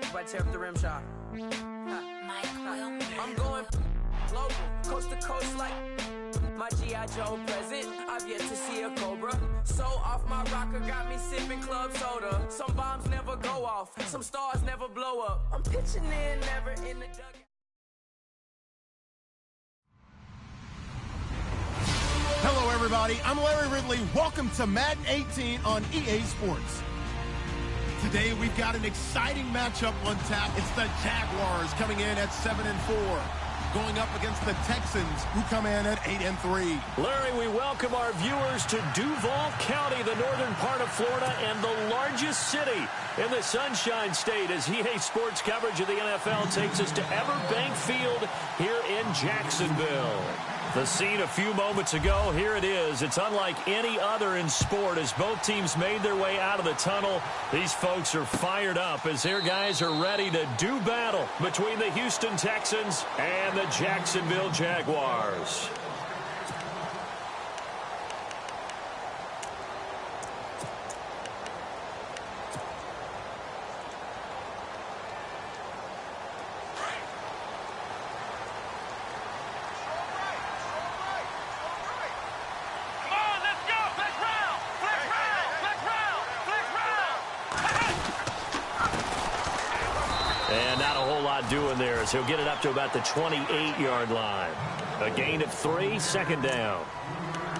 If I tear up the rim shot. I'm going global, coast to coast like my G.I. Joe present. I've yet to see a Cobra. So off my rocker got me sipping club soda. Some bombs never go off, some stars never blow up. I'm pitching in, never in the dugout. Hello, everybody. I'm Larry Ridley. Welcome to Madden 18 on EA Sports. Today, we've got an exciting matchup on tap. It's the Jaguars coming in at 7-4, going up against the Texans, who come in at 8-3. Larry, we welcome our viewers to Duval County, the northern part of Florida, and the largest city in the Sunshine State, as EA Sports coverage of the NFL takes us to Everbank Field here in Jacksonville. The scene a few moments ago, here it is. It's unlike any other in sport as both teams made their way out of the tunnel. These folks are fired up as their guys are ready to do battle between the Houston Texans and the Jacksonville Jaguars. Doing there as he'll get it up to about the 28-yard line. A gain of 3, second down.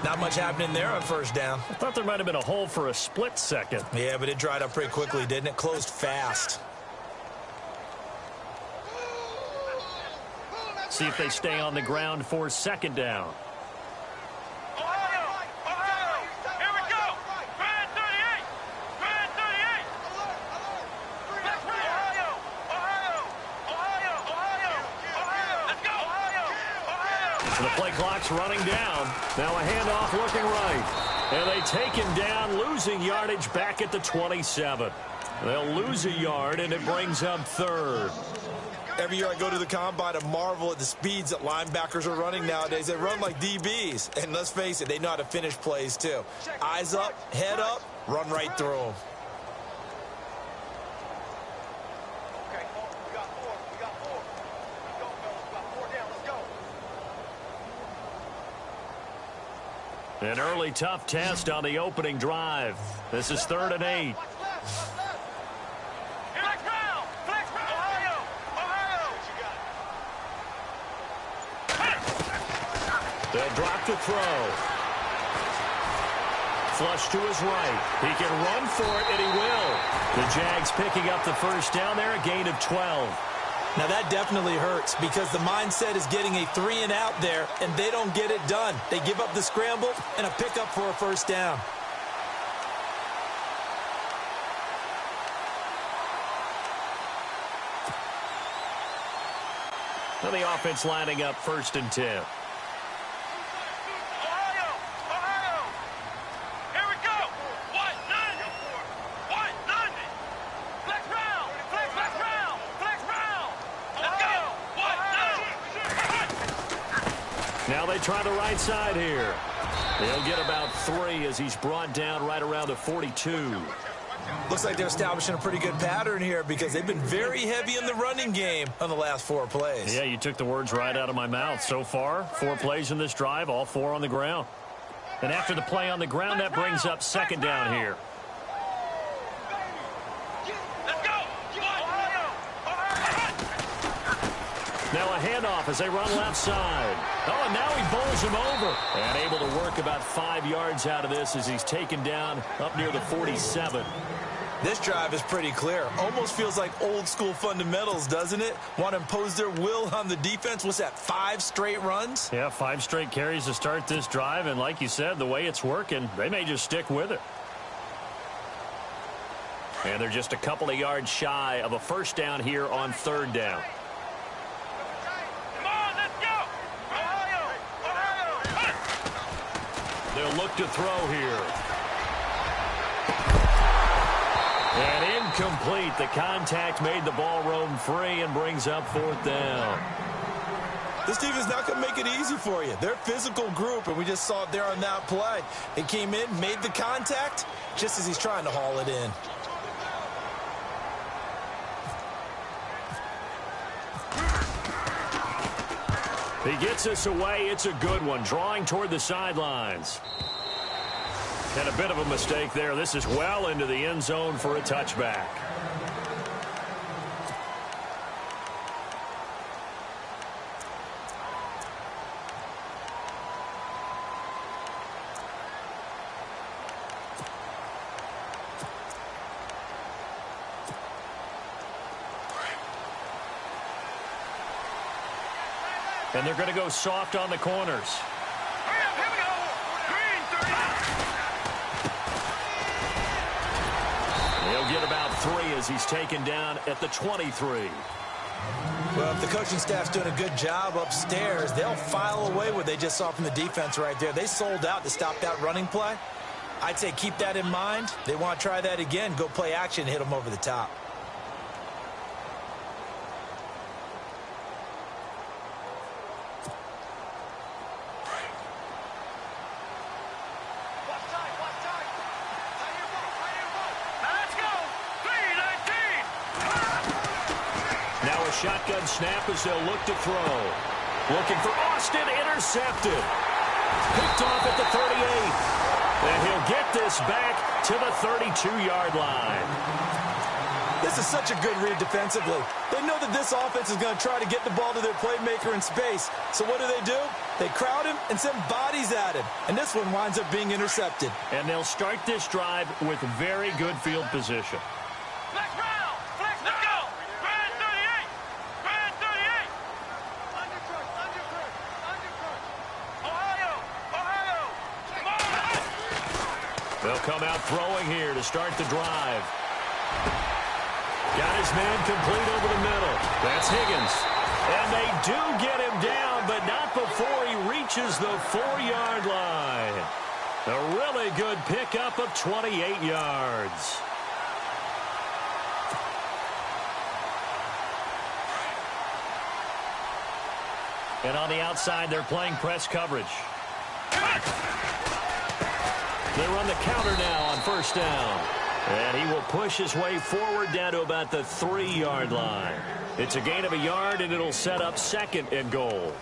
Not much happening there on first down. I thought there might have been a hole for a split second. Yeah, but it dried up pretty quickly, didn't it? Closed fast. See if they stay on the ground for second down. The play clock's running down. Now a handoff looking right. And they take him down, losing yardage back at the 27. They'll lose a yard, and it brings up third. Every year I go to the combine and marvel at the speeds that linebackers are running nowadays. They run like DBs. And let's face it, they know how to finish plays too. Eyes up, head up, run right through them. An early tough test on the opening drive. This is 3rd and 8. They'll drop to throw. Flush to his right. He can run for it, and he will. The Jags picking up the first down there, a gain of 12. Now, that definitely hurts because the mindset is getting a 3-and-out there, and they don't get it done. They give up the scramble and a pickup for a first down. Now the offense lining up 1st and 10. Now they try the right side here. They'll get about 3 as he's brought down right around the 42. Looks like they're establishing a pretty good pattern here because they've been very heavy in the running game on the last 4 plays. Yeah, you took the words right out of my mouth. So far, 4 plays in this drive, all 4 on the ground. And after the play on the ground, that brings up second down here. Now a handoff as they run left side. Oh, and now he bowls him over. And able to work about 5 yards out of this as he's taken down up near the 47. This drive is pretty clear. Almost feels like old school fundamentals, doesn't it? Want to impose their will on the defense. What's that, 5 straight runs? Yeah, 5 straight carries to start this drive. And like you said, the way it's working, they may just stick with it. And they're just a couple of yards shy of a first down here on 3rd down. They'll look to throw here. And incomplete. The contact made the ball roam free and brings up 4th down. This team is not going to make it easy for you. They're a physical group, and we just saw it there on that play. They came in, made the contact, just as he's trying to haul it in. He gets this away. It's a good one, drawing toward the sidelines. And a bit of a mistake there. This is well into the end zone for a touchback. And they're going to go soft on the corners. He'll get about 3 as he's taken down at the 23. Well, if the coaching staff's doing a good job upstairs, they'll file away what they just saw from the defense right there. They sold out to stop that running play. I'd say keep that in mind. They want to try that again. Go play action and hit them over the top. Shotgun snap as they'll look to throw. Looking for Austin, intercepted. Picked off at the 38. And he'll get this back to the 32-yard line. This is such a good read defensively. They know that this offense is going to try to get the ball to their playmaker in space. So what do? They crowd him and send bodies at him. And this one winds up being intercepted. And they'll start this drive with very good field position. They'll come out throwing here to start the drive. Got his man complete over the middle. That's Higgins. And they do get him down, but not before he reaches the 4-yard line. A really good pickup of 28 yards. And on the outside, they're playing press coverage. They run the counter now on first down. And he will push his way forward down to about the 3-yard line. It's a gain of a yard, and it'll set up 2nd and goal.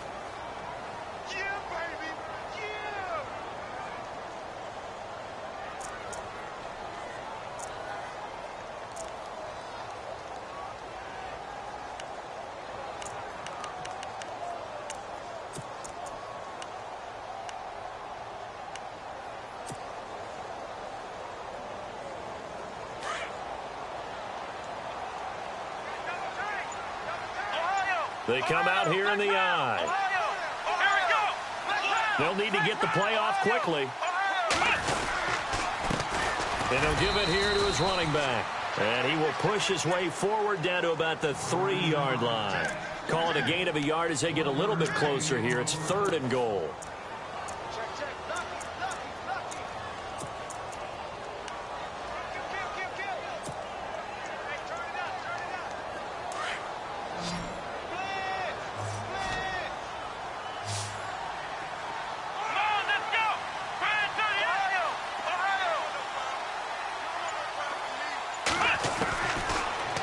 They come out here in the eye. They'll need to get the play off quickly. And he'll give it here to his running back. And he will push his way forward down to about the 3-yard line. Call it a gain of a yard as they get a little bit closer here. It's 3rd and goal.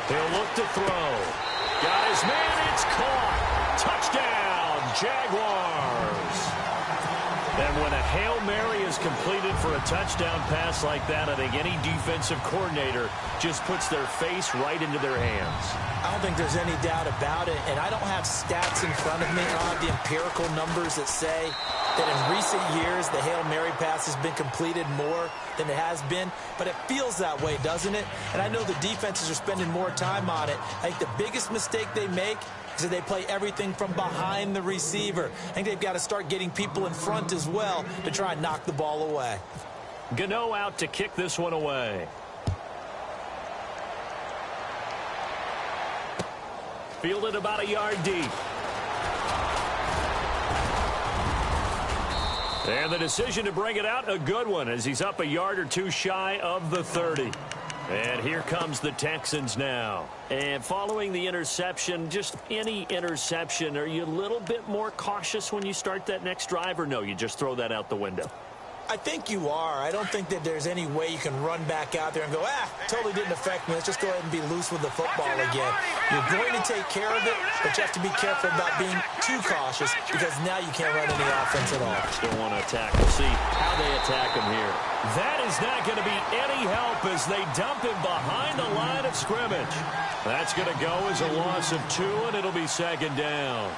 He'll look to throw. Got his man. It's caught. Touchdown, Jaguars. And when a Hail Mary is completed for a touchdown pass like that, I think any defensive coordinator just puts their face right into their hands. I don't think there's any doubt about it. And I don't have stats in front of me. I don't have the empirical numbers that say that in recent years the Hail Mary pass has been completed more than it has been, but it feels that way, doesn't it? And I know the defenses are spending more time on it. I think the biggest mistake they make is that they play everything from behind the receiver. I think they've got to start getting people in front as well to try and knock the ball away. Gano out to kick this one away. Fielded about a yard deep. And the decision to bring it out, a good one, as he's up a yard or two shy of the 30. And here comes the Texans now. And following the interception, just any interception, are you a little bit more cautious when you start that next drive, or no, you just throw that out the window? I think you are. I don't think that there's any way you can run back out there and go, totally didn't affect me. Let's just go ahead and be loose with the football again. You're going to take care of it, but you have to be careful about being too cautious because now you can't run any offense at all. Still want to attack. We'll see how they attack him here. That is not going to be any help as they dump him behind the line of scrimmage. That's going to go as a loss of 2, and it'll be second down.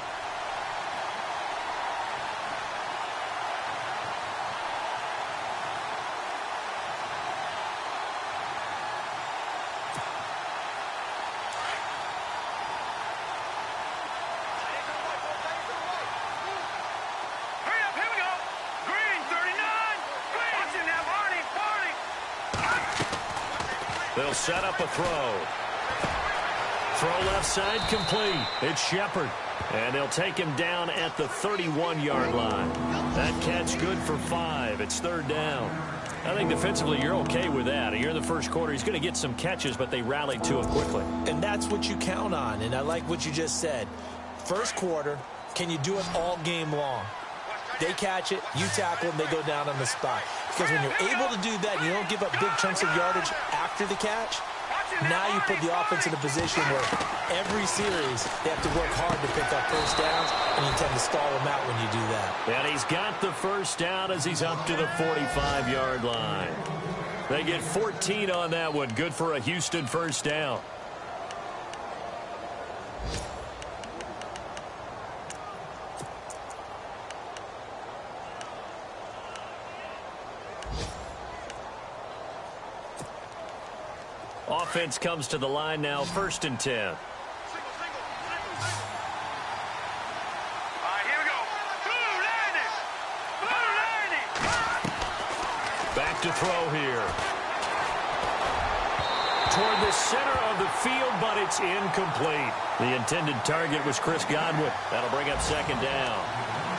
They'll set up a throw. Throw left side complete. It's Shepard. And they'll take him down at the 31-yard line. That catch good for 5. It's third down. I think defensively you're okay with that. Here in the first quarter, he's going to get some catches, but they rallied to him quickly. And that's what you count on. And I like what you just said. First quarter, can you do it all game long? They catch it, you tackle them, they go down on the spot. Because when you're able to do that, you don't give up big chunks of yardage after the catch, now you put the offense in a position where every series they have to work hard to pick up first downs, and you tend to stall them out when you do that. And he's got the first down as he's up to the 45-yard line. They get 14 on that one. Good for a Houston first down. Offense comes to the line now, 1st and 10. All right, here we go. Blue landing. Back to throw here. Toward the center of the field, but it's incomplete. The intended target was Chris Godwin. That'll bring up second down.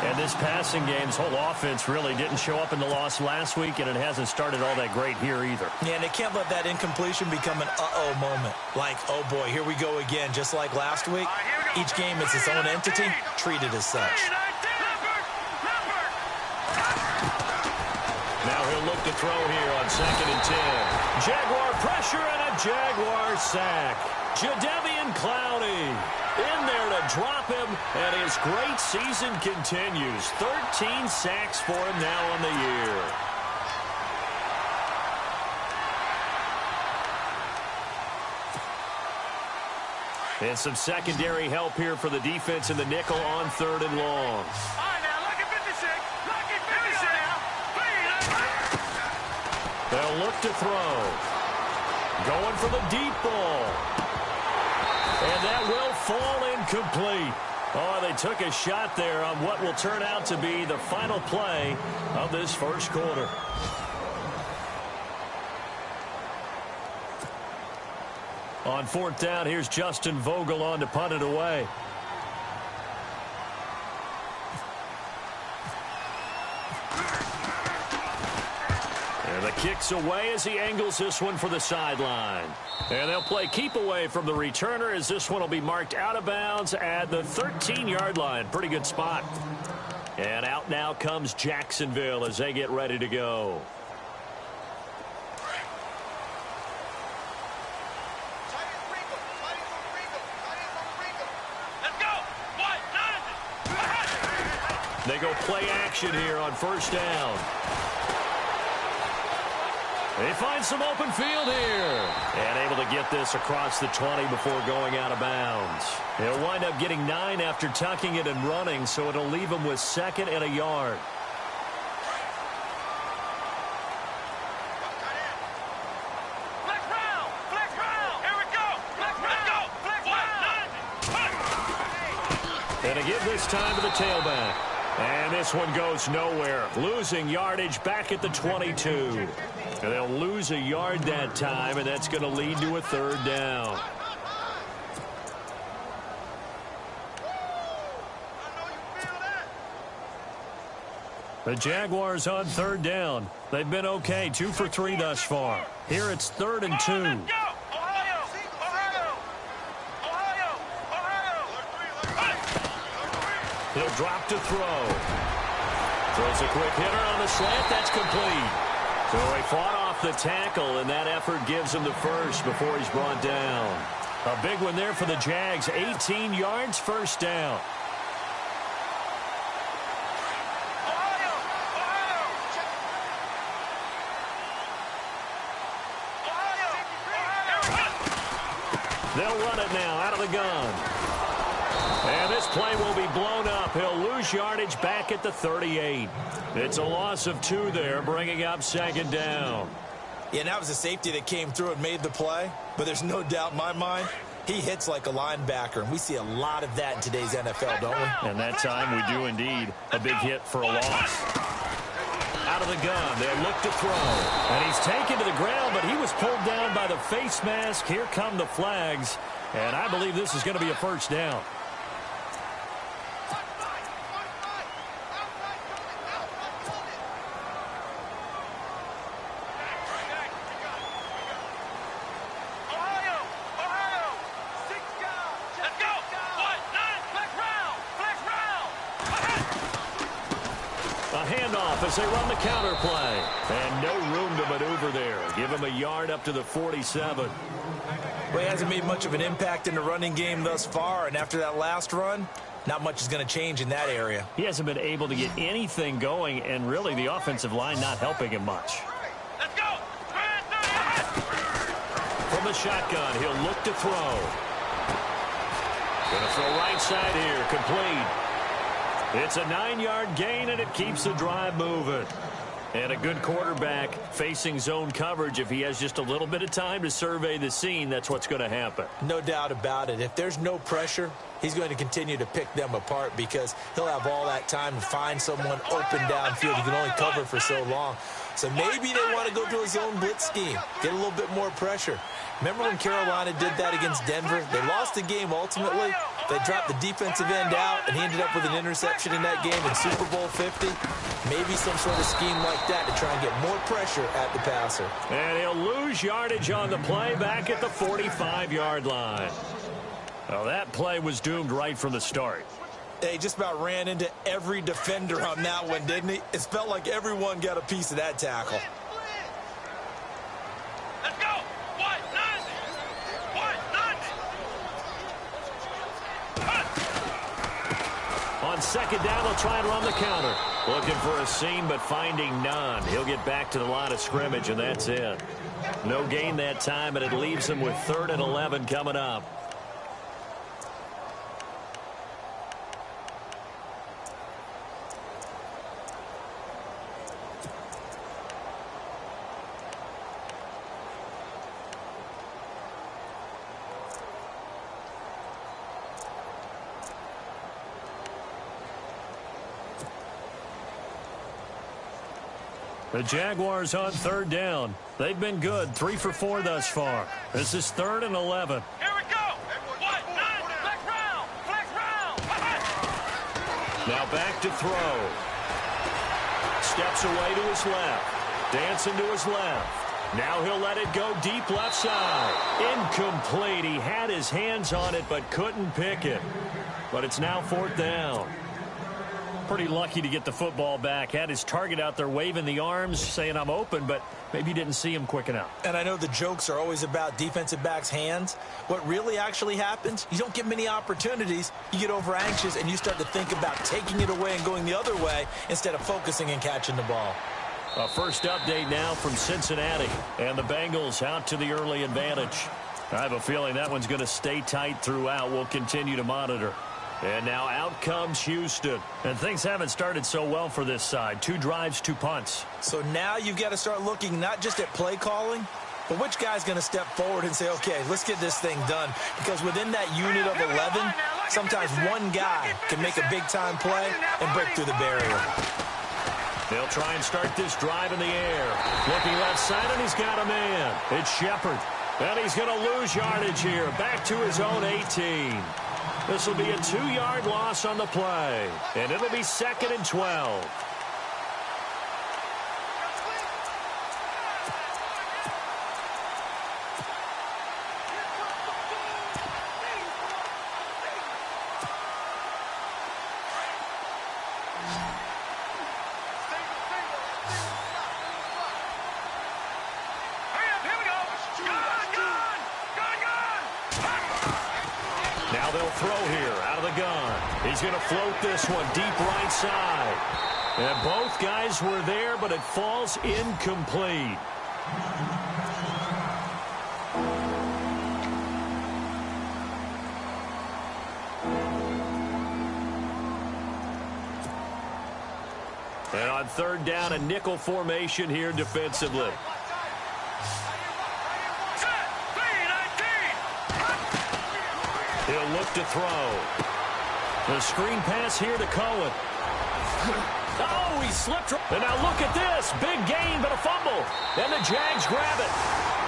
And this passing game's whole offense really didn't show up in the loss last week, and it hasn't started all that great here either. Yeah, and they can't let that incompletion become an uh-oh moment. Like, oh boy, here we go again, just like last week. Each game is its own entity, treated as such. Now he'll look to throw here on 2nd and 10. Jaguar pressure and a Jaguar sack. Jadeveon Clowney in there to drop him, and his great season continues. 13 sacks for him now on the year. And some secondary help here for the defense in the nickel on 3rd and long. All right, now, look at 56. Look at 56. They'll look to throw. Going for the deep ball. And that will fall incomplete. Oh, they took a shot there on what will turn out to be the final play of this first quarter. On 4th down, here's Justin Vogel on to punt it away. And the kick's away as he angles this one for the sideline. And they'll play keep away from the returner as this one will be marked out of bounds at the 13-yard line. Pretty good spot. And out now comes Jacksonville as they get ready to go. Let's go. They go play action here on 1st down. They find some open field here. And able to get this across the 20 before going out of bounds. They'll wind up getting 9 after tucking it and running, so it'll leave them with 2nd and a yard. Flex round. Here we go. Flex round. And to give this time to the tailback. And this one goes nowhere. Losing yardage back at the 22. And they'll lose a yard that time, and that's going to lead to a 3rd down. The Jaguars on 3rd down. They've been okay, 2 for 3 thus far. Here it's 3rd and 2. He'll drop to throw. Throws a quick hitter on the slant. That's complete. So he fought off the tackle, and that effort gives him the first before he's brought down. A big one there for the Jags. 18 yards, first down. They'll run it now out of the gun. And this play will be blown up. He'll lose yardage back at the 38. It's a loss of 2 there, bringing up second down. Yeah, and that was a safety that came through and made the play. But there's no doubt in my mind, he hits like a linebacker. And we see a lot of that in today's NFL, don't we? And that time we do indeed. A big hit for a loss. Out of the gun, they'll look to throw. And he's taken to the ground, but he was pulled down by the face mask. Here come the flags. And I believe this is going to be a first down. As they run the counter play. And no room to maneuver there. Give him a yard up to the 47. Well, he hasn't made much of an impact in the running game thus far. And after that last run, not much is going to change in that area. He hasn't been able to get anything going. And really the offensive line not helping him much. Let's go. From the shotgun, he'll look to throw. Going to throw right side here. Complete. It's a 9-yard gain, and it keeps the drive moving. And a good quarterback facing zone coverage. If he has just a little bit of time to survey the scene, that's what's going to happen. No doubt about it. If there's no pressure, he's going to continue to pick them apart because he'll have all that time to find someone open downfield. He can only cover for so long. So maybe they want to go to a zone blitz scheme, get a little bit more pressure. Remember when Carolina did that against Denver? They lost the game ultimately. They dropped the defensive end out, and he ended up with an interception in that game in Super Bowl 50. Maybe some sort of scheme like that to try and get more pressure at the passer. And he'll lose yardage on the play back at the 45-yard line. Well, that play was doomed right from the start. He just about ran into every defender on that one, didn't he? It felt like everyone got a piece of that tackle. Let's go. What? None. What? None. On second down, they'll try and run the counter. Looking for a seam, but finding none. He'll get back to the line of scrimmage, and that's it. No gain that time, and it leaves him with 3rd and 11 coming up. The Jaguars on 3rd down. They've been good, 3 for 4 thus far. This is 3rd and 11. Here we go. What? None. Flex round. Flex round. Now back to throw. Steps away to his left. Dancing to his left. Now he'll let it go deep left side. Incomplete. He had his hands on it but couldn't pick it. But it's now 4th down. Pretty lucky to get the football back. Had his target out there waving the arms, saying I'm open, but maybe didn't see him quick enough. And I know the jokes are always about defensive backs' hands. What really actually happens, you don't get many opportunities. You get over anxious, and you start to think about taking it away and going the other way instead of focusing and catching the ball. A first update now from Cincinnati, and the Bengals out to the early advantage. I have a feeling that one's going to stay tight throughout. We'll continue to monitor. And now out comes Houston. And things haven't started so well for this side. 2 drives, 2 punts. So now you've got to start looking not just at play calling, but which guy's going to step forward and say, okay, let's get this thing done. Because within that unit of 11, sometimes one guy can make a big-time play and break through the barrier. They'll try and start this drive in the air. Looking left side, and he's got a man. It's Shepard. And he's going to lose yardage here. Back to his own 18. This will be a 2-yard loss on the play. And it'll be 2nd and 12. Now they'll throw here out of the gun. He's going to float this one deep right side. And both guys were there, but it falls incomplete. And on third down, a nickel formation here defensively. He'll look to throw. The screen pass here to Cohen. Oh, he slipped. And now look at this. Big gain, but a fumble. And the Jags grab it.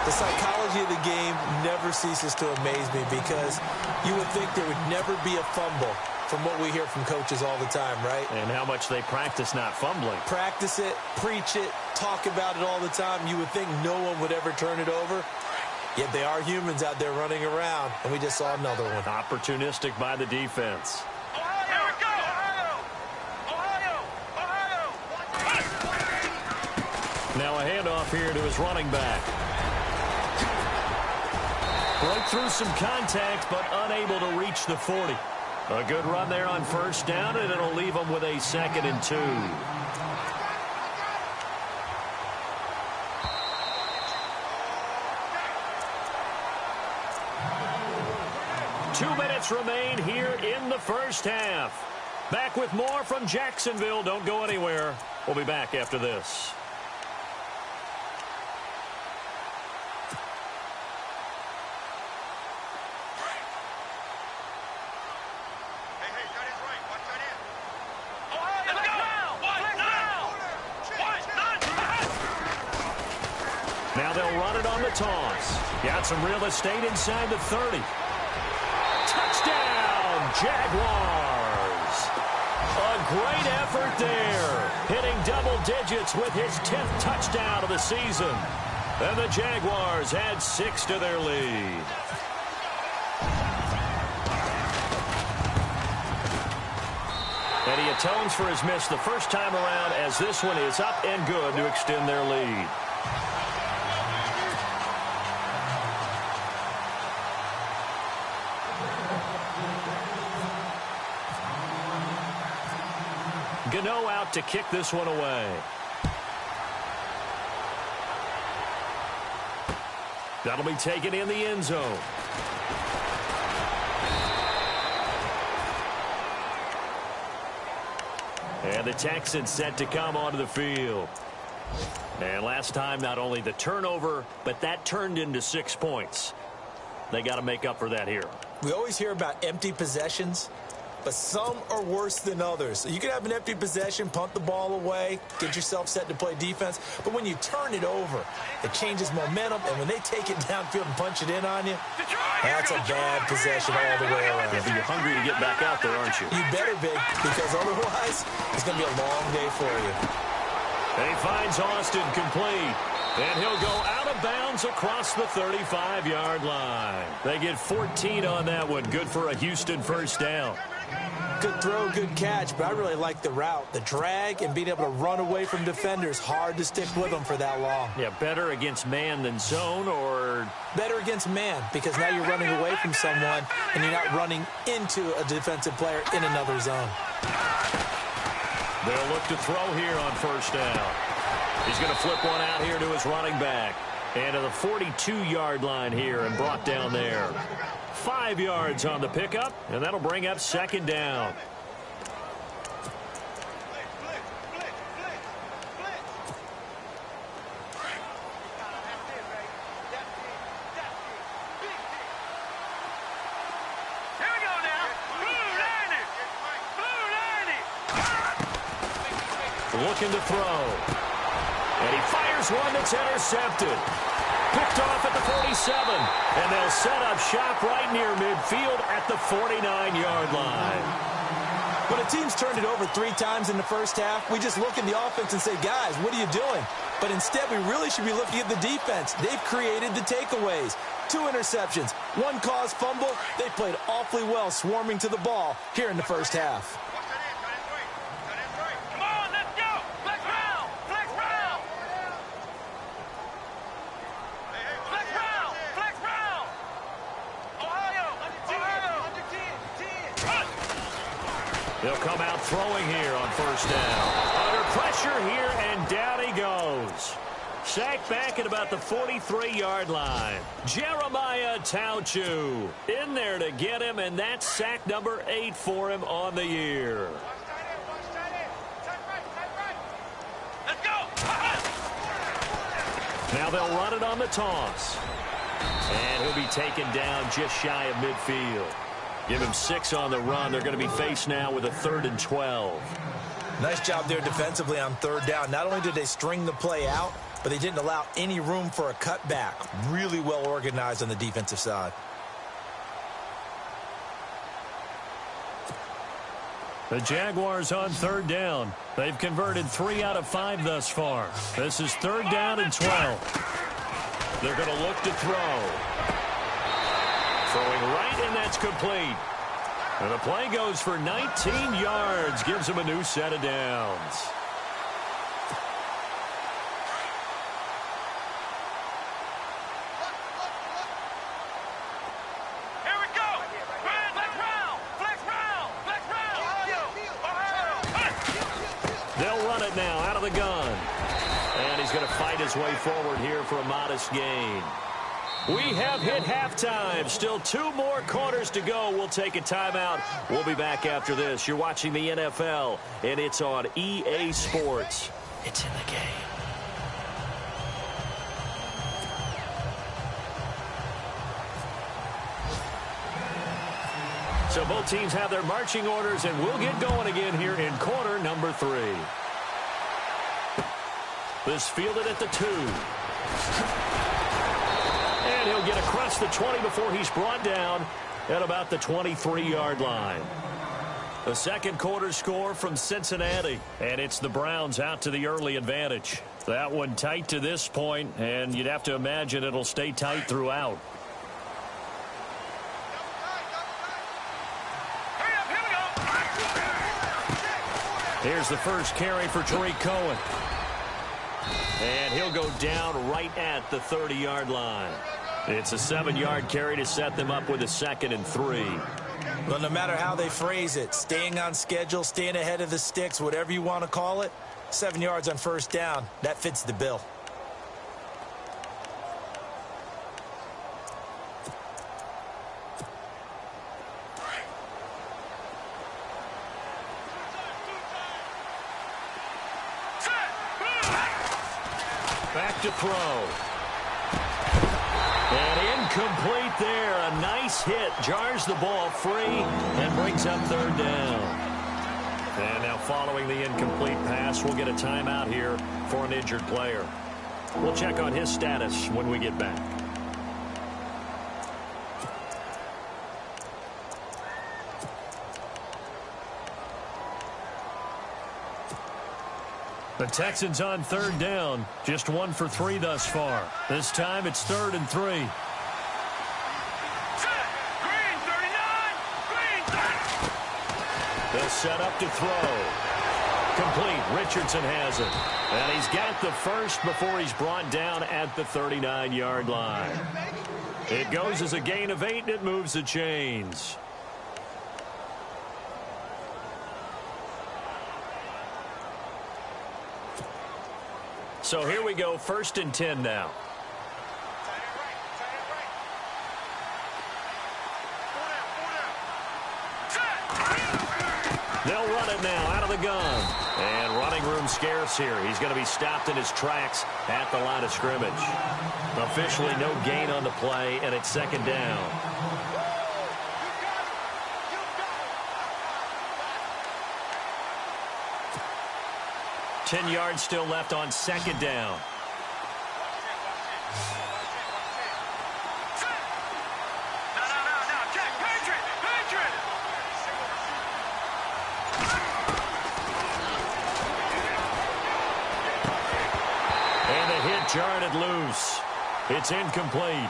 The psychology of the game never ceases to amaze me because you would think there would never be a fumble from what we hear from coaches all the time, right? And how much they practice not fumbling. Practice it, preach it, talk about it all the time. You would think no one would ever turn it over. Yet they are humans out there running around, and we just saw another one. Opportunistic by the defense. Here we go! Ohio! Now a handoff here to his running back. Broke through some contact, but unable to reach the 40. A good run there on first down, and it'll leave them with a 2nd and 2. 2 minutes remain here in the first half. Back with more from Jacksonville. Don't go anywhere. We'll be back after this. Now they'll run it on the toss. Got some real estate inside the 30. Touchdown, Jaguars. A great effort there. Hitting double digits with his 10th touchdown of the season. And the Jaguars add 6 to their lead. And he atones for his miss the first time around as this one is up and good to extend their lead. Gano out to kick this one away. That'll be taken in the end zone. And the Texans set to come onto the field. And last time, not only the turnover, but that turned into 6 points. They got to make up for that here. We always hear about empty possessions, but some are worse than others. So you can have an empty possession, punt the ball away, get yourself set to play defense. But when you turn it over, it changes momentum. And when they take it downfield and punch it in on you, that's a bad possession all the way around. Yeah, but you're hungry to get back out there, aren't you? You better be, because otherwise it's going to be a long day for you. And he finds Austin complete. And he'll go out of bounds across the 35-yard line. They get 14 on that one. Good for a Houston first down. Good throw, good catch, but I really like the route. The drag and being able to run away from defenders. Hard to stick with them for that long. Yeah, better against man than zone, or? Better against man, because now you're running away from someone and you're not running into a defensive player in another zone. They'll look to throw here on first down. He's going to flip one out here to his running back. And to the 42-yard line here and brought down there. 5 yards on the pickup, and that'll bring up second down. Here we go now. Blue 90. Looking to throw. And he fires one that's intercepted. Picked off at the 47. And they'll set up shop right near midfield at the 49-yard line. When a team's turned it over 3 times in the first half, we just look at the offense and say, guys, what are you doing? But instead, we really should be looking at the defense. They've created the takeaways. 2 interceptions, 1 caused fumble. They played awfully well swarming to the ball here in the first half. Come on, let's go. Flex round. Flex round. Flex round. Flex round. Ohio. Ohio. They'll come out throwing here on first down. Under pressure here, and down he goes. Sacked back at about the 43-yard line. Jeremiah Tauchu in there to get him, and that's sack number 8 for him on the year. Let's go. Now they'll run it on the toss. And he'll be taken down just shy of midfield. Give him 6 on the run. They're going to be faced now with a 3rd and 12. Nice job there defensively on 3rd down. Not only did they string the play out, but they didn't allow any room for a cutback. Really well organized on the defensive side. The Jaguars on 3rd down. They've converted 3 out of 5 thus far. This is 3rd down and 12. They're going to look to throw. Throwing right, and that's complete. And the play goes for 19 yards. Gives him a new set of downs. Here we go. Flex round. Flex round. Flex round. They'll run it now out of the gun. And he's going to fight his way forward here for a modest gain. We have hit halftime. Still 2 more quarters to go. We'll take a timeout. We'll be back after this. You're watching the NFL, and it's on EA Sports. It's in the game. So both teams have their marching orders, and we'll get going again here in quarter number 3. This fielded at the 2. And he'll get across the 20 before he's brought down at about the 23-yard line. The second quarter score from Cincinnati, and it's the Browns out to the early advantage. That one tight to this point, and you'd have to imagine it'll stay tight throughout. Here's the first carry for Tariq Cohen. And he'll go down right at the 30-yard line. It's a 7-yard carry to set them up with a 2nd and 3. Well, no matter how they phrase it, staying on schedule, staying ahead of the sticks, whatever you want to call it, 7 yards on first down, that fits the bill. Back to throw. And incomplete there. A nice hit. Jars the ball free and brings up 3rd down. And now following the incomplete pass, we'll get a timeout here for an injured player. We'll check on his status when we get back. The Texans on 3rd down. Just 1 for 3 thus far. This time it's 3rd and 3. Green 39. Green 30. They'll set up to throw. Complete. Richardson has it. And he's got the first before he's brought down at the 39-yard line. It goes as a gain of 8, and it moves the chains. So here we go, 1st and 10 now. They'll run it now out of the gun. And running room scarce here. He's going to be stopped in his tracks at the line of scrimmage. Officially no gain on the play, and it's 2nd down. Ten yards still left on 2nd down. And the hit jarred it loose. It's incomplete.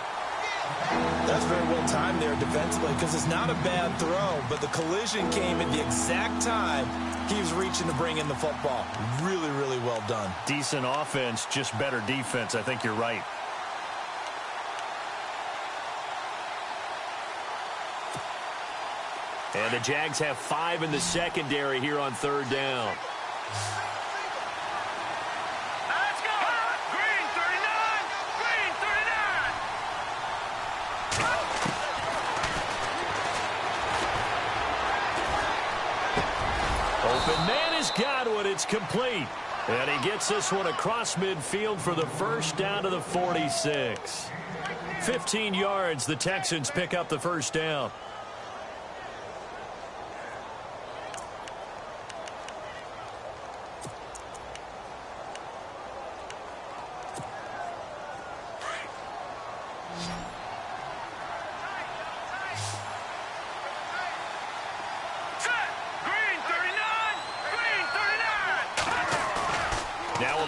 That's very well timed there defensively because it's not a bad throw, but the collision came at the exact time he was reaching to bring in the football. Really, really well done. Decent offense, just better defense. I think you're right. And the Jags have 5 in the secondary here on third down. Let's go! Green 39! Green 39! Open man has got one. It's complete. And he gets this one across midfield for the first down to the 46. 15 yards. The Texans pick up the first down.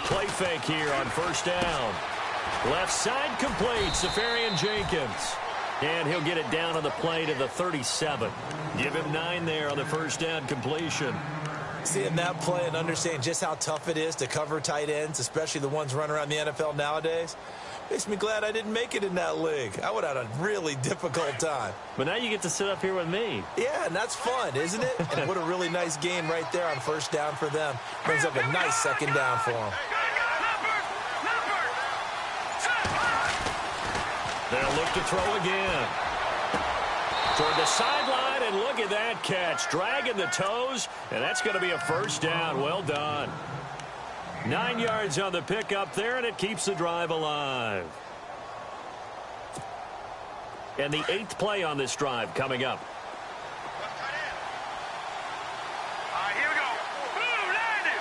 Play fake here on first down. Left side complete. Safarian Jenkins. And he'll get it down on the play to the 37. Give him 9 there on the first down completion. Seeing that play and understanding just how tough it is to cover tight ends, especially the ones running around the NFL nowadays, makes me glad I didn't make it in that league. I would have had a really difficult time. But now you get to sit up here with me. Yeah, and that's fun, isn't it? And what a really nice game right there on first down for them. Brings up a nice second down for them. They'll look to throw again. Toward the sideline, and look at that catch. Dragging the toes, and that's going to be a first down. Well done. 9 yards on the pickup there, and it keeps the drive alive. And the 8th play on this drive coming up. Here we go. Boom, landed.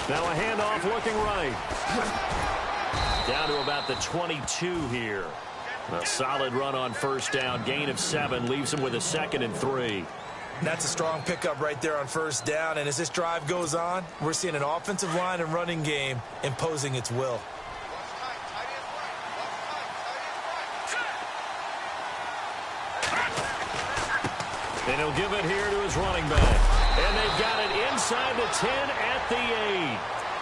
Now a handoff looking right. Down to about the 22 here. A solid run on first down. Gain of 7 leaves him with a 2nd and 3. That's a strong pickup right there on first down. And as this drive goes on, we're seeing an offensive line and running game imposing its will. And he'll give it here to his running back. And they've got it inside the 10 at the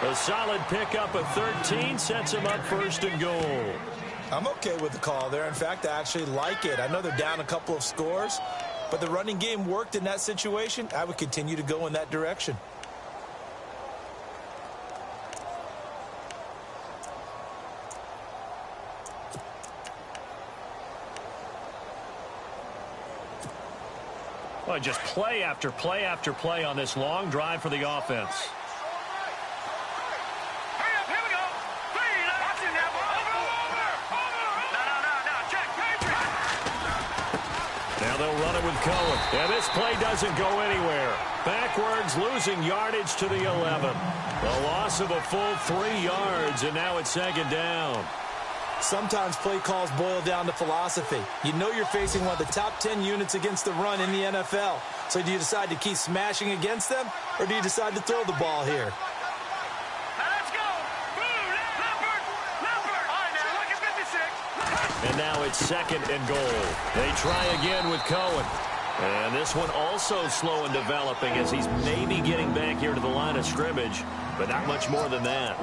8. A solid pickup of 13 sets him up first and goal. I'm okay with the call there. In fact, I actually like it. I know they're down a couple of scores, but the running game worked in that situation. I would continue to go in that direction. Well, just play after play after play on this long drive for the offense. Now they'll run it with Cohen. And this play doesn't go anywhere. Backwards, losing yardage to the 11. A loss of a full 3 yards, and now it's second down. Sometimes play calls boil down to philosophy. You know you're facing one of the top 10 units against the run in the NFL. So do you decide to keep smashing against them, or do you decide to throw the ball here? Let's go. And now it's second and goal. They try again with Cohen. And this one also slow in developing as he's maybe getting back here to the line of scrimmage, but not much more than that.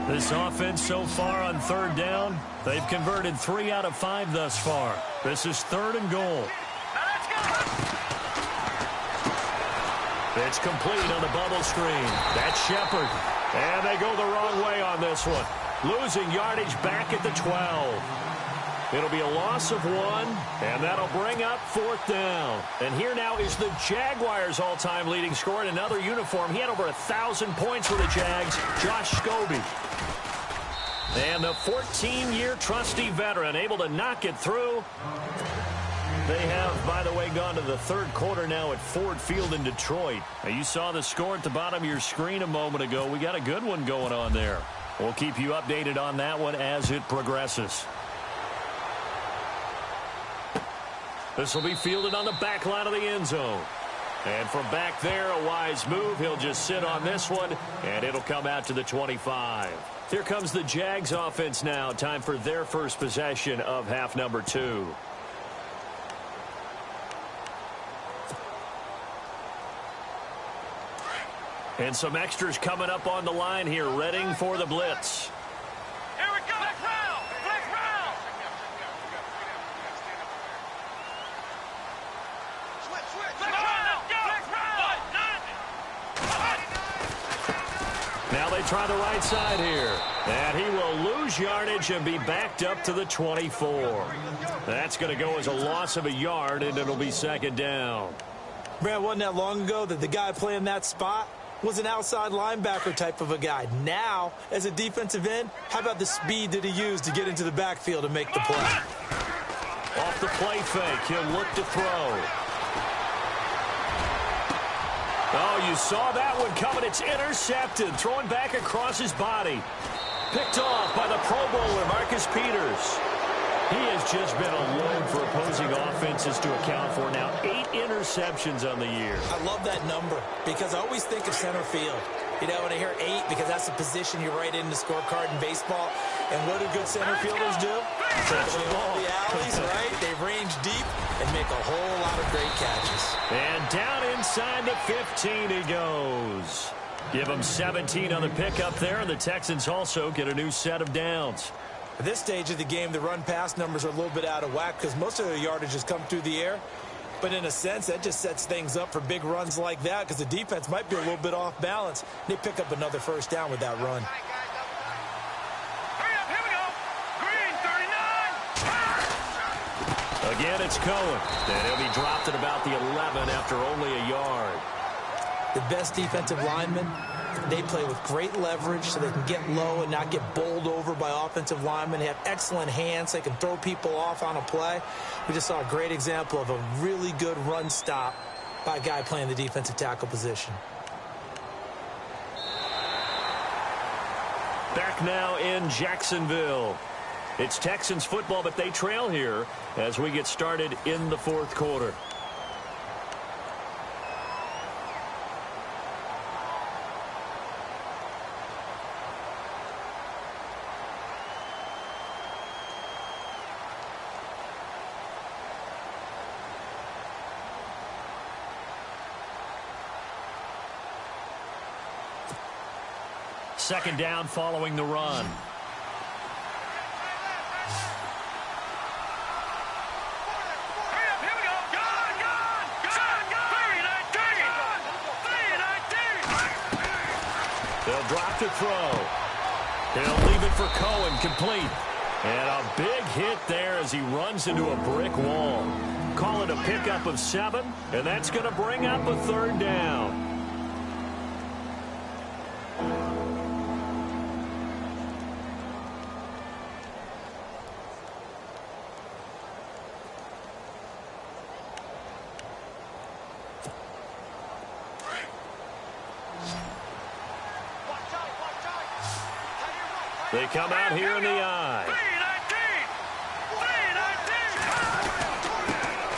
This offense so far on third down, they've converted 3 out of 5 thus far. This is third and goal. It's complete on the bubble screen. That's Shepard. And they go the wrong way on this one. Losing yardage back at the 12. It'll be a loss of 1, and that'll bring up 4th down. And here now is the Jaguars' all-time leading scorer in another uniform. He had over 1,000 points for the Jags, Josh Scobie. And the 14-year trusty veteran able to knock it through. They have, by the way, gone to the third quarter now at Ford Field in Detroit. Now, you saw the score at the bottom of your screen a moment ago. We got a good one going on there. We'll keep you updated on that one as it progresses. This will be fielded on the back line of the end zone. And from back there, a wise move. He'll just sit on this one, and it'll come out to the 25. Here comes the Jags offense now. Time for their first possession of half number 2. And some extras coming up on the line here, readying for the blitz. Here we go. Back round. try the right side here. And he will lose yardage and be backed up to the 24. That's going to go as a loss of a yard, and it'll be second down. Brad, wasn't that long ago that the guy playing that spot was an outside linebacker type of a guy. Now, as a defensive end, how about the speed that he used to get into the backfield and make the play? Off the play fake, he'll look to throw. Oh, you saw that one coming. It's intercepted. Throwing back across his body. Picked off by the Pro Bowler, Marcus Peters. He has just been a load for opposing offenses to account for now. 8 interceptions on the year. I love that number because I always think of center field. You know, when I hear 8, because that's the position you write in the scorecard in baseball. And what do good center fielders do? Touch all the alleys, right? They range deep and make a whole lot of great catches. And down inside the 15 he goes. Give him 17 on the pickup there, and the Texans also get a new set of downs. At this stage of the game, the run-pass numbers are a little bit out of whack because most of their yardage has come through the air. But in a sense, that just sets things up for big runs like that because the defense might be a little bit off balance. They pick up another first down with that run. Hurry up, here we go. Green, 39. Again, it's Cohen. And he'll be dropped at about the 11 after only a yard. The best defensive linemen, they play with great leverage so they can get low and not get bowled over by offensive linemen. They have excellent hands. They can throw people off on a play. We just saw a great example of a really good run stop by a guy playing the defensive tackle position. Back now in Jacksonville. It's Texans football, but they trail here as we get started in the fourth quarter. Second down following the run. Hurry up, here we go. Gone. 3-19. They'll drop to throw. He'll leave it for Cohen, complete. And a big hit there as he runs into a brick wall. Call it a pickup of 7, and that's going to bring up a third down. They come out here in the I.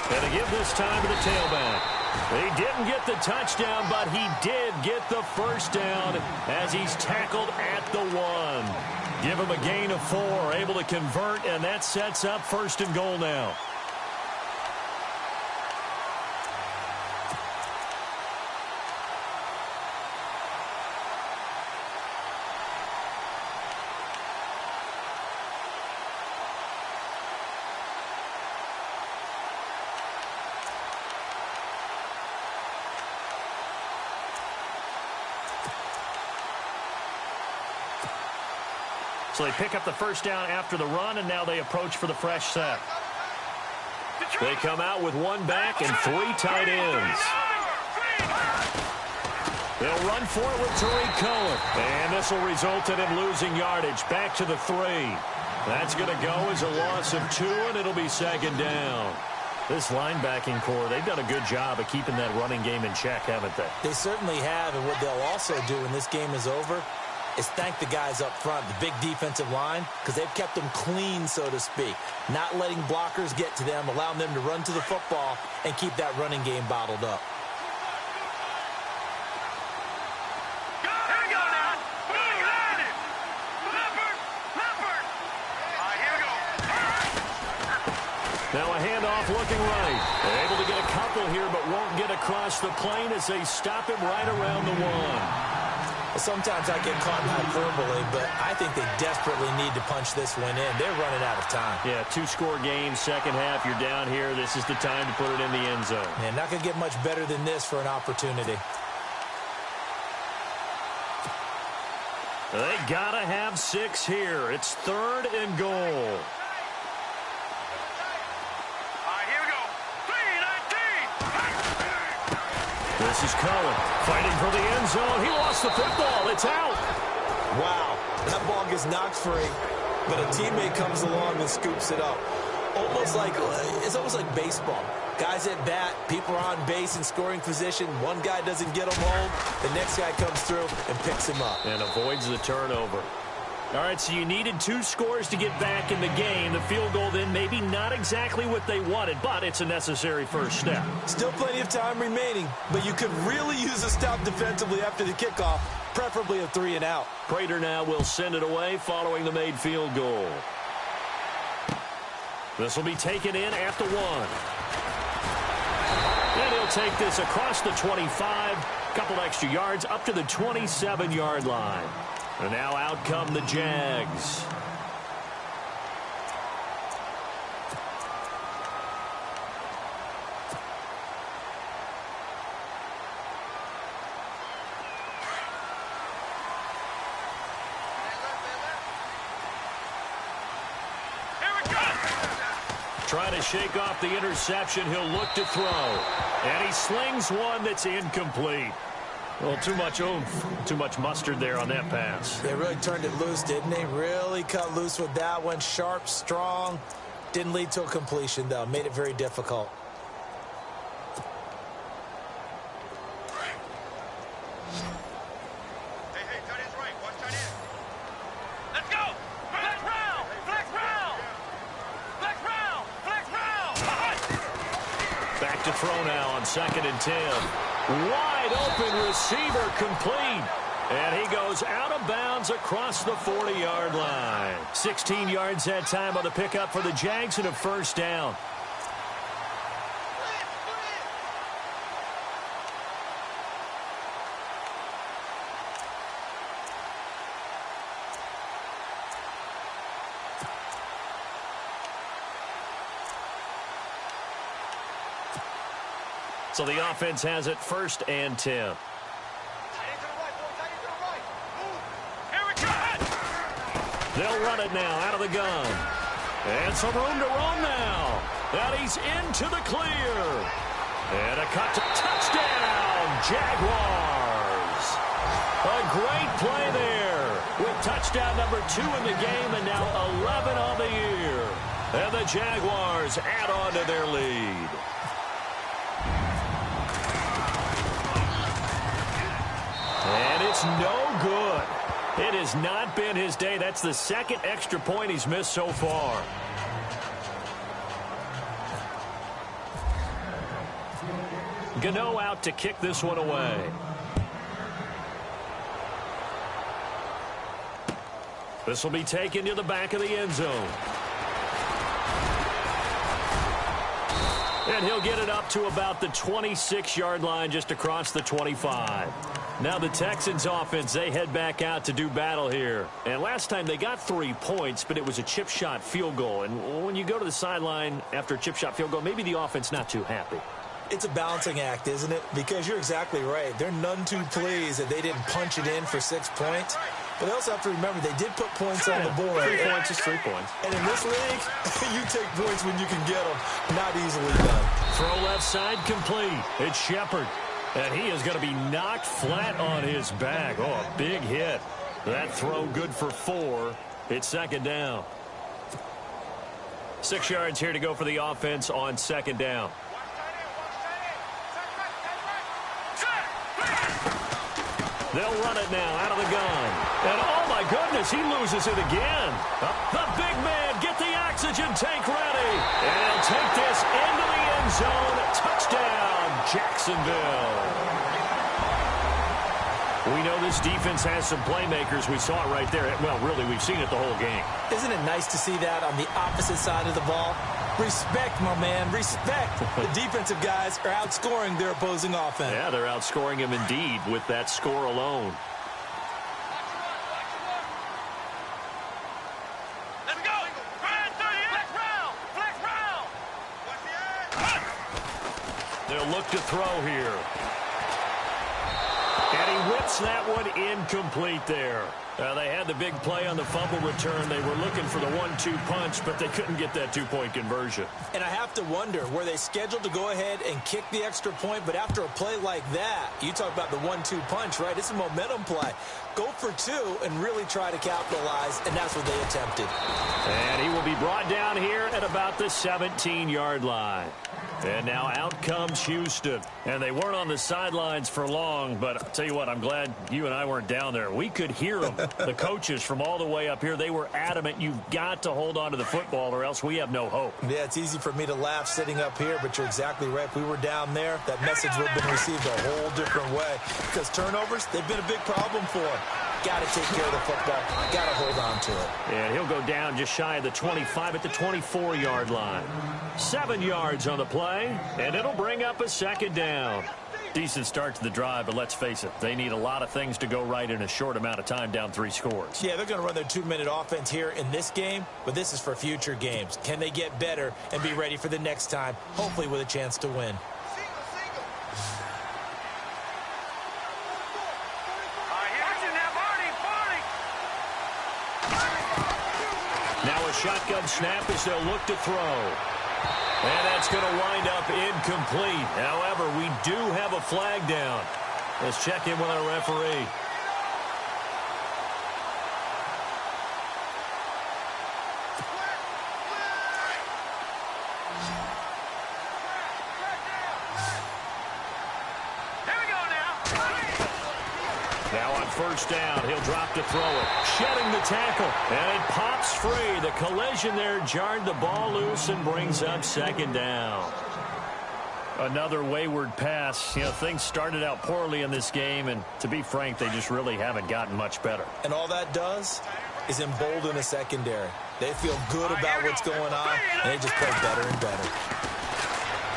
3-19. And they give this time to the tailback. He didn't get the touchdown, but he did get the first down as he's tackled at the 1. Give him a gain of 4, able to convert, and that sets up first and goal now. So they pick up the first down after the run, and now they approach for the fresh set. They come out with 1 back and 3 tight ends. They'll run for it with Tariq Cohen. And this will result in him losing yardage back to the 3. That's going to go as a loss of 2, and it'll be second down. This linebacking core, they've done a good job of keeping that running game in check, haven't they? They certainly have, and what they'll also do when this game is over is thank the guys up front, the big defensive line, because they've kept them clean, so to speak. Not letting blockers get to them, allowing them to run to the football and keep that running game bottled up. Here we go now. Leopard. All right, here we go. Now a handoff looking right. They're able to get a couple here, but won't get across the plane as they stop him right around the 1. Sometimes I get caught in hyperbole, but I think they desperately need to punch this one in. They're running out of time. Yeah, 2-score game, second half, you're down here. This is the time to put it in the end zone. And not going to get much better than this for an opportunity. They gotta have 6 here. It's 3rd and goal. All right, here we go. 3-19. This is Cohen fighting for the end zone. He lost the football. It's out. Wow, that ball gets knocked free, but a teammate comes along and scoops it up. It's almost like baseball. Guys at bat, people are on base in scoring position. One guy doesn't get him home. The next guy comes through and picks him up. And avoids the turnover. All right, so you needed 2 scores to get back in the game. The field goal then maybe not exactly what they wanted, but it's a necessary first step. Still plenty of time remaining, but you could really use a stop defensively after the kickoff, preferably a 3 and out. Prater now will send it away following the made field goal. This will be taken in at the 1. And he'll take this across the 25, couple extra yards up to the 27-yard line. And now out come the Jags. Trying to shake off the interception. He'll look to throw. And he slings one that's incomplete. Well, too much oomph, too much mustard there on that pass. They really turned it loose, didn't they? Really cut loose with that one. Sharp, strong. Didn't lead to a completion, though. Made it very difficult. Hey, tight end's right. Watch tight end. Let's go. Flex round. Flex round. Flex round. Flex round. Back to throw now on 2nd and 10. Wide open receiver complete. And he goes out of bounds across the 40-yard line. 16 yards that time on the pickup for the Jags and a first down. So the offense has it 1st and 10. They'll run it now out of the gun. And some room to roam now. And he's into the clear. And a cut to touchdown, Jaguars. A great play there with touchdown number 2 in the game and now 11 on the year. And the Jaguars add on to their lead. And it's no good. It has not been his day. That's the 2nd extra point he's missed so far. Gano out to kick this one away. This will be taken to the back of the end zone. And he'll get it up to about the 26-yard line just across the 25. Now the Texans offense, they head back out to do battle here. And last time they got 3 points, but it was a chip shot field goal. And when you go to the sideline after a chip shot field goal, maybe the offense not too happy. It's a balancing act, isn't it? Because you're exactly right. They're none too pleased that they didn't punch it in for 6 points. But they also have to remember they did put points on the board. 3 points is 3 points. And in this league, you take points when you can get them. Not easily done. Throw left side complete. It's Shepard. And he is going to be knocked flat on his back. Oh, a big hit. That throw good for 4. It's 2nd down. 6 yards here to go for the offense on 2nd down. They'll run it now out of the gun. And oh my goodness, he loses it again. The big man, get the oxygen tank ready. And he'll take this into the end zone. Touchdown, Jacksonville. We know this defense has some playmakers. We saw it right there. Well, really, we've seen it the whole game. Isn't it nice to see that on the opposite side of the ball? Respect, my man, respect. The defensive guys are outscoring their opposing offense. Yeah, they're outscoring him indeed with that score alone. Let's go. Flex round. Flex round. They'll look to throw here. And he whips that one incomplete there. They had the big play on the fumble return. They were looking for the 1-2 punch, but they couldn't get that two-point conversion. And I have to wonder, were they scheduled to go ahead and kick the extra point? But after a play like that, you talk about the 1-2 punch, right? It's a momentum play. Go for two and really try to capitalize, and that's what they attempted. And he will be brought down here at about the 17-yard line. And now out comes Houston. And they weren't on the sidelines for long, but I'll tell you what, I'm glad you and I weren't down there. We could hear them. The coaches from all the way up here, they were adamant, you've got to hold on to the football or else we have no hope. Yeah, it's easy for me to laugh sitting up here, but you're exactly right. If we were down there, that message would have been received a whole different way. Because turnovers, they've been a big problem for them. Got to take care of the football. Got to hold on to it. And he'll go down just shy of the 25 at the 24-yard line. 7 yards on the play, and it'll bring up a second down. Decent start to the drive, but let's face it, they need a lot of things to go right in a short amount of time, down 3 scores. Yeah, they're going to run their 2-minute offense here in this game, but this is for future games. Can they get better and be ready for the next time, hopefully with a chance to win? Now a shotgun snap as they'll look to throw. And that's going to wind up incomplete. However, we do have a flag down. Let's check in with our referee. First down, he'll drop to throw it. Shedding the tackle, and it pops free. The collision there jarred the ball loose and brings up second down. Another wayward pass. You know, things started out poorly in this game, and to be frank, they just really haven't gotten much better. And all that does is embolden a secondary. They feel good about what's going on, and they just play better and better.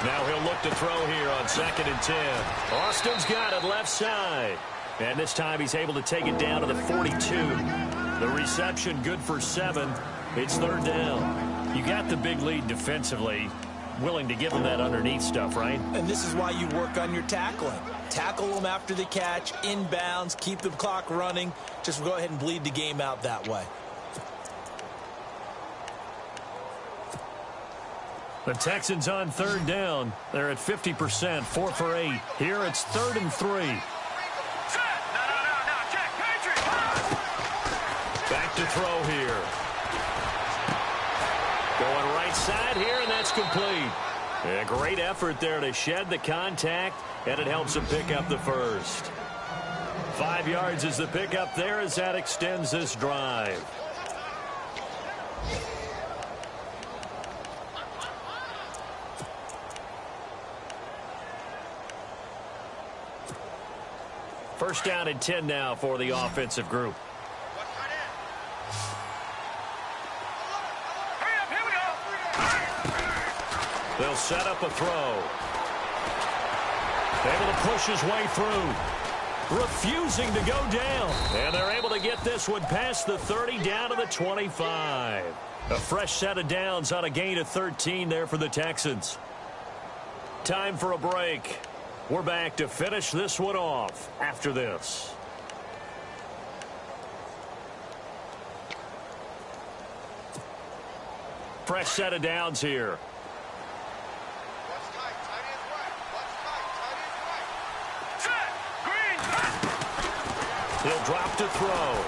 Now he'll look to throw here on 2nd and 10. Austin's got it left side. And this time he's able to take it down to the 42. The reception good for 7. It's 3rd down. You got the big lead defensively. Willing to give them that underneath stuff, right? And this is why you work on your tackling. Tackle them after the catch, inbounds, keep the clock running. Just go ahead and bleed the game out that way. The Texans on 3rd down. They're at 50%, 4 for 8. Here it's 3rd and 3. Back to throw here. Going right side here, and that's complete. A great effort there to shed the contact, and it helps him pick up the first. 5 yards is the pickup there as that extends this drive. First down and 10 now for the offensive group. They'll set up a throw. Able to push his way through. Refusing to go down. And they're able to get this one past the 30 down to the 25. A fresh set of downs on a gain of 13 there for the Texans. Time for a break. We're back to finish this one off after this. Fresh set of downs here. He'll drop to throw.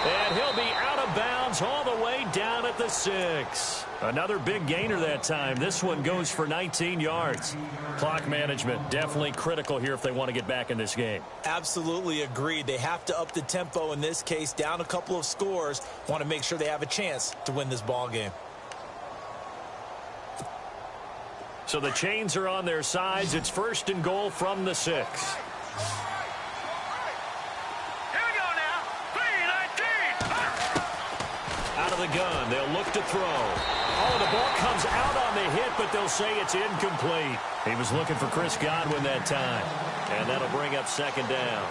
And he'll be out of bounds all the way down at the 6. Another big gainer that time. This one goes for 19 yards. Clock management definitely critical here if they want to get back in this game. Absolutely agreed. They have to up the tempo in this case, down a couple of scores. Want to make sure they have a chance to win this ball game. So the chains are on their sides. It's 1st and goal from the 6. Out of the gun, they'll look to throw. Oh, the ball comes out on the hit, but they'll say it's incomplete. He was looking for Chris Godwin that time, and that'll bring up 2nd down.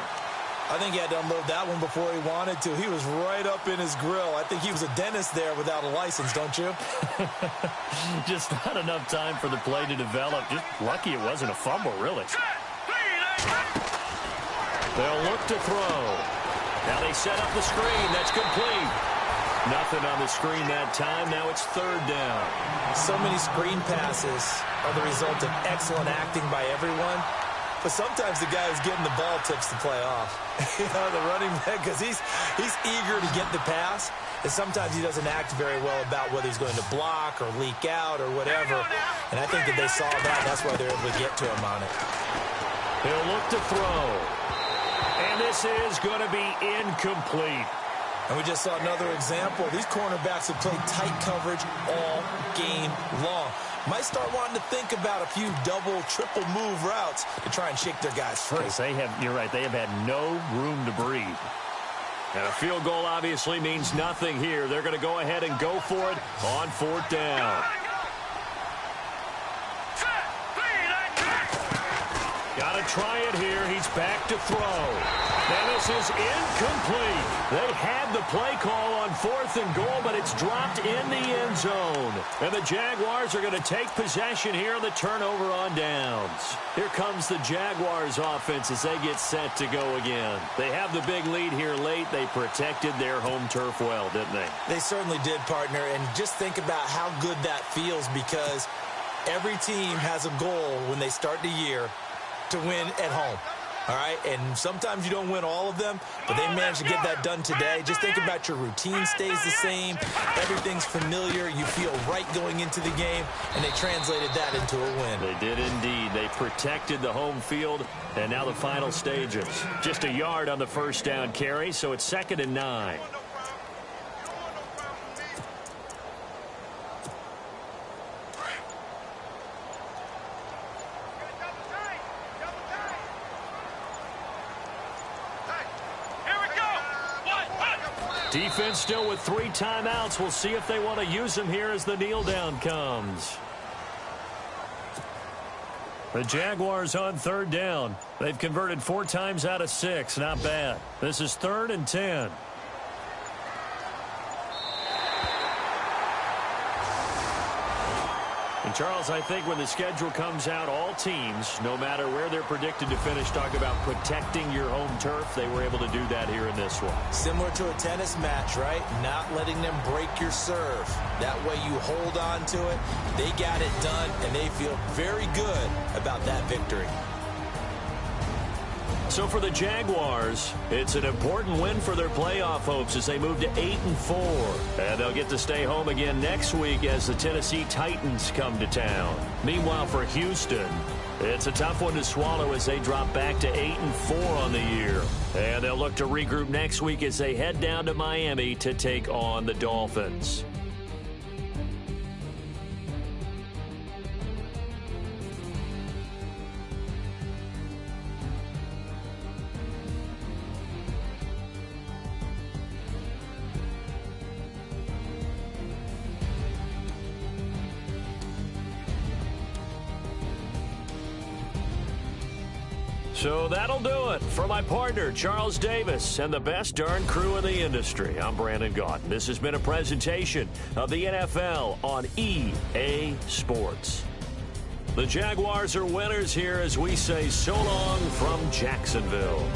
I think he had to unload that one before he wanted to. He was right up in his grill. I think he was a dentist there without a license, don't you? Just not enough time for the play to develop. Just lucky it wasn't a fumble, really. They'll look to throw. Now they set up the screen. That's complete. Nothing on the screen that time. Now it's third down. So many screen passes are the result of excellent acting by everyone. But sometimes the guy who's getting the ball tips the play off. The running back, because he's eager to get the pass. And sometimes he doesn't act very well about whether he's going to block or leak out or whatever. And I think that they saw that. That's why they're able to get to him on it. He'll look to throw. And this is going to be incomplete. And we just saw another example. These cornerbacks have played tight coverage all game long. Might start wanting to think about a few double, triple move routes to try and shake their guys free. You're right, they have had no room to breathe. And a field goal obviously means nothing here. They're going to go ahead and go for it on fourth down. Got to try it here. He's back to throw. And this is incomplete. They had the play call on fourth and goal, but it's dropped in the end zone. And the Jaguars are going to take possession here on the turnover on downs. Here comes the Jaguars offense as they get set to go again. They have the big lead here late. They protected their home turf well, didn't they? They certainly did, partner. And just think about how good that feels, because every team has a goal when they start the year to win at home. All right, and sometimes you don't win all of them, but they managed to get that done today. Just think about your routine stays the same. Everything's familiar. You feel right going into the game, and they translated that into a win. They did indeed. They protected the home field, and now the final stages. Just a yard on the first down carry, so it's 2nd and 9. Defense still with 3 timeouts. We'll see if they want to use them here as the kneel down comes. The Jaguars on third down. They've converted 4 times out of 6. Not bad. This is 3rd and 10. And Charles, I think when the schedule comes out, all teams, no matter where they're predicted to finish, talk about protecting your home turf. They were able to do that here in this one. Similar to a tennis match, right? Not letting them break your serve. That way you hold on to it. They got it done, and they feel very good about that victory. So for the Jaguars, it's an important win for their playoff hopes as they move to 8-4. And they'll get to stay home again next week as the Tennessee Titans come to town. Meanwhile, for Houston, it's a tough one to swallow as they drop back to 8-4 on the year. And they'll look to regroup next week as they head down to Miami to take on the Dolphins. So that'll do it for my partner, Charles Davis, and the best darn crew in the industry. I'm Brandon Gaudin. This has been a presentation of the NFL on EA Sports. The Jaguars are winners here as we say so long from Jacksonville.